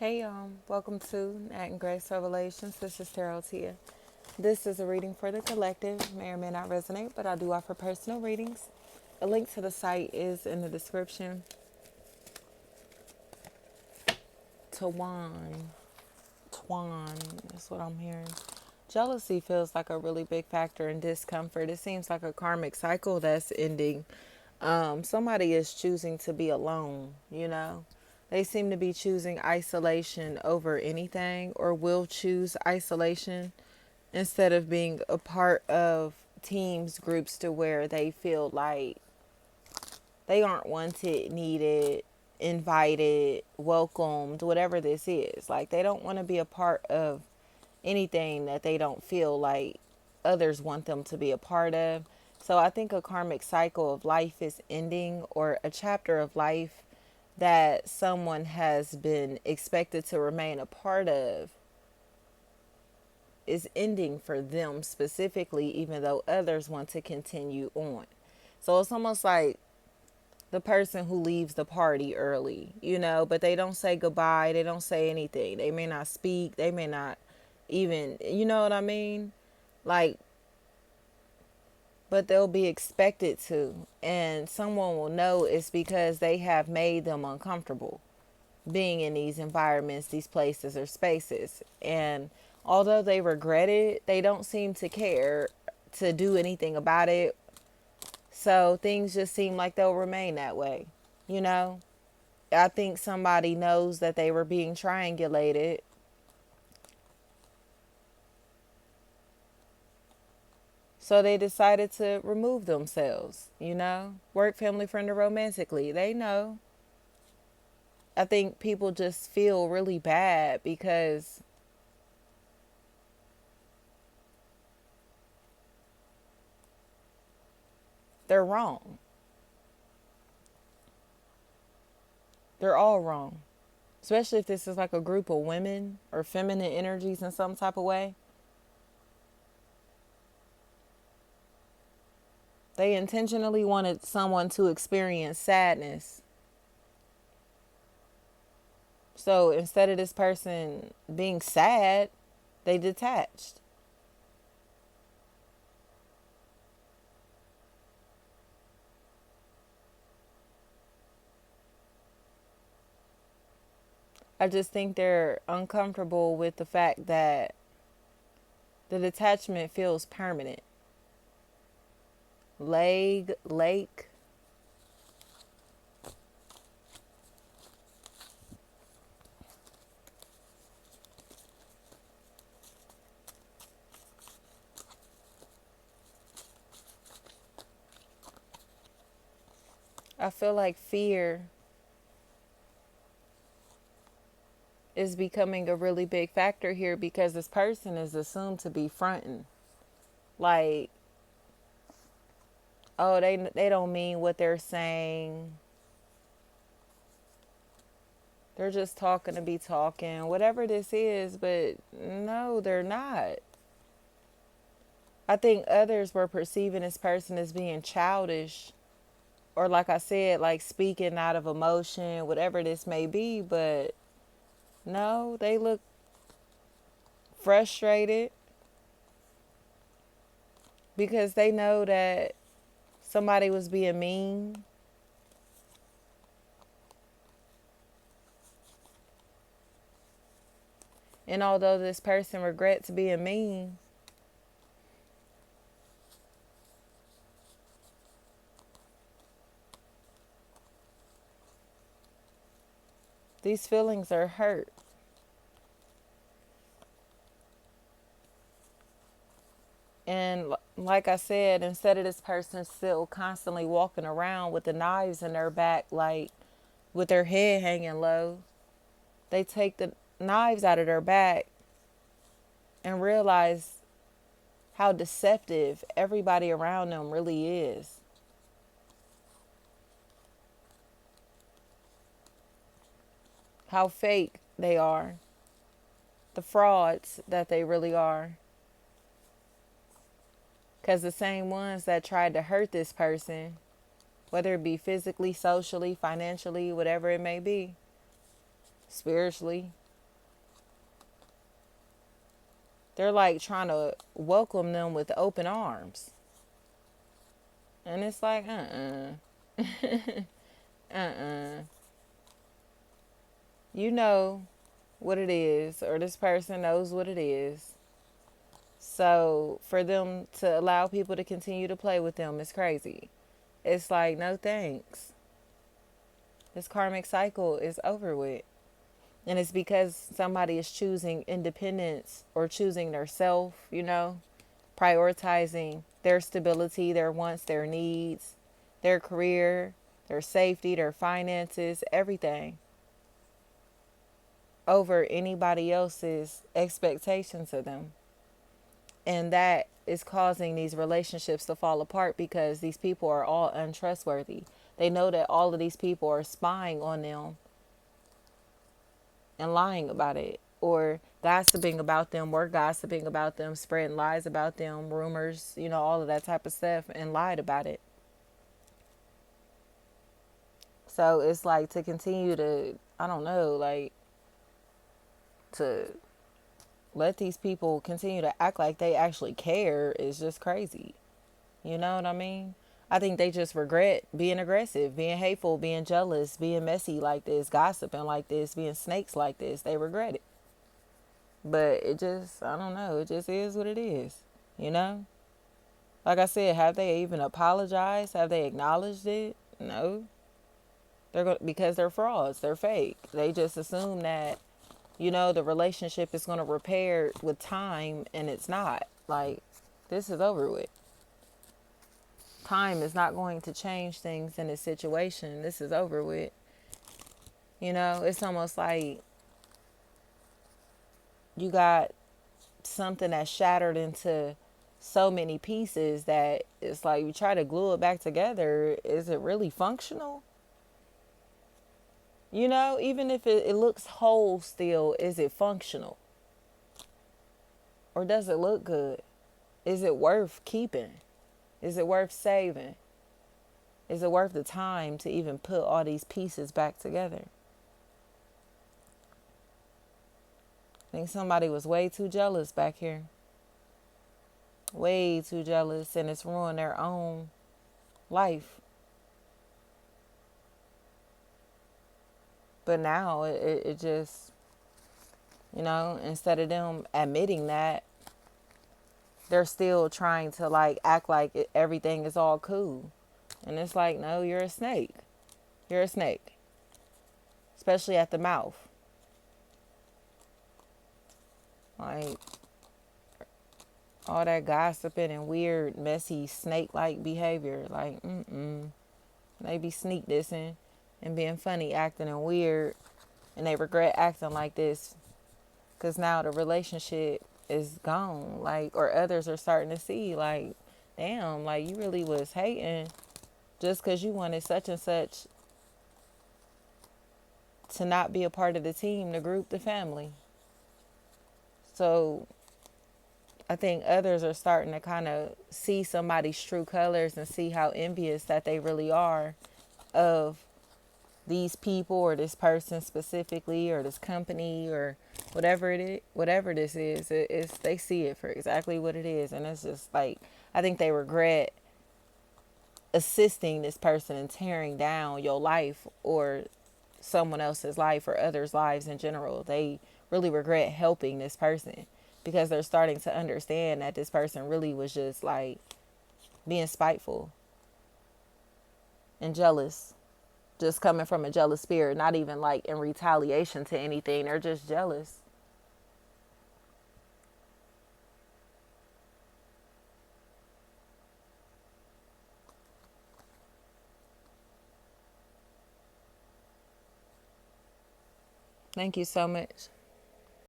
Hey, welcome to Nat and Grace Revelations. This is Tarot Tia. This is a reading for the collective. May or may not resonate, but I do offer personal readings. A link to the site is in the description. Twan is what I'm hearing. Jealousy feels like a really big factor in discomfort. It seems like a karmic cycle that's ending. Somebody is choosing to be alone, you know? They seem to be choosing isolation over anything, or will choose isolation instead of being a part of teams, groups, to where they feel like they aren't wanted, needed, invited, welcomed, whatever this is. Like, they don't want to be a part of anything that they don't feel like others want them to be a part of. So I think a karmic cycle of life is ending, or a chapter of life that someone has been expected to remain a part of is ending for them specifically, even though others want to continue on. So it's almost like the person who leaves the party early, but they don't say goodbye. They don't say anything. They may not speak. They may not even, you know what I mean? Like, but they'll be expected to. And someone will know it's because they have made them uncomfortable being in these environments, these places or spaces. And although they regret it, they don't seem to care to do anything about it. So things just seem like they'll remain that way, you know? I think somebody knows that they were being triangulated. So they decided to remove themselves, Work, family, friend, or romantically. They know. I think people just feel really bad because they're wrong. They're all wrong. Especially if this is like a group of women or feminine energies in some type of way. They intentionally wanted someone to experience sadness. So instead of this person being sad, they detached. I just think they're uncomfortable with the fact that the detachment feels permanent. Lake. I feel like fear is becoming a really big factor here because this person is assumed to be fronting. Like, oh, they don't mean what they're saying. They're just talking to be talking, whatever this is, but no, they're not. I think others were perceiving this person as being childish, or like I said, like speaking out of emotion, whatever this may be, but no, they look frustrated because they know that somebody was being mean. And although this person regrets being mean, these feelings are hurt. And like I said, instead of this person still constantly walking around with the knives in their back, like with their head hanging low, they take the knives out of their back and realize how deceptive everybody around them really is. How fake they are. The frauds that they really are. Because the same ones that tried to hurt this person, whether it be physically, socially, financially, whatever it may be, spiritually, They're like trying to welcome them with open arms. And it's like, uh-uh. You know what it is, or this person knows what it is. So for them to allow people to continue to play with them is crazy. It's like, no thanks. This karmic cycle is over with. And it's because somebody is choosing independence or choosing their self, prioritizing their stability, their wants, their needs, their career, their safety, their finances, everything over anybody else's expectations of them. And that is causing these relationships to fall apart because these people are all untrustworthy. They know that all of these people are spying on them and lying about it, or gossiping about them, or gossiping about them, spreading lies about them, rumors, all of that type of stuff, and lied about it. So it's like to continue to, I don't know, like to let these people continue to act like they actually care is just crazy. You know what I mean? I think they just regret being aggressive, being hateful, being jealous, being messy like this, gossiping like this, being snakes like this. They regret it. But it just, I don't know, it just is what it is, you know? Like I said, have they even apologized? Have they acknowledged it? No. Because they're frauds, they're fake. They just assume that, the relationship is going to repair with time, and it's not. Like, this is over with. Time is not going to change things in this situation. This is over with. It's almost like you got something that's shattered into so many pieces that it's like you try to glue it back together. Is it really functional? Even if it looks whole still, is it functional? Or does it look good? Is it worth keeping? Is it worth saving? Is it worth the time to even put all these pieces back together? I think somebody was way too jealous back here. Way too jealous, and it's ruined their own life. But now it just, instead of them admitting that, they're still trying to like act like everything is all cool. And it's like, no, you're a snake. You're a snake. Especially at the mouth. Like, all that gossiping and weird, messy, snake-like behavior. Like, They be sneak dissing and being funny, acting and weird. And they regret acting like this. Because now the relationship is gone. Like, or others are starting to see, like, damn, like, you really was hating just because you wanted such and such to not be a part of the team, the group, the family. So I think others are starting to kind of see somebody's true colors and see how envious that they really are of these people or this person specifically or this company or whatever it is, whatever this is. It's they see it for exactly what it is, and it's just like I think they regret assisting this person and tearing down your life or someone else's life or others' lives in general. They really regret helping this person because they're starting to understand that this person really was just like being spiteful and jealous, just coming from a jealous spirit, not even like in retaliation to anything. They're just jealous. Thank you so much.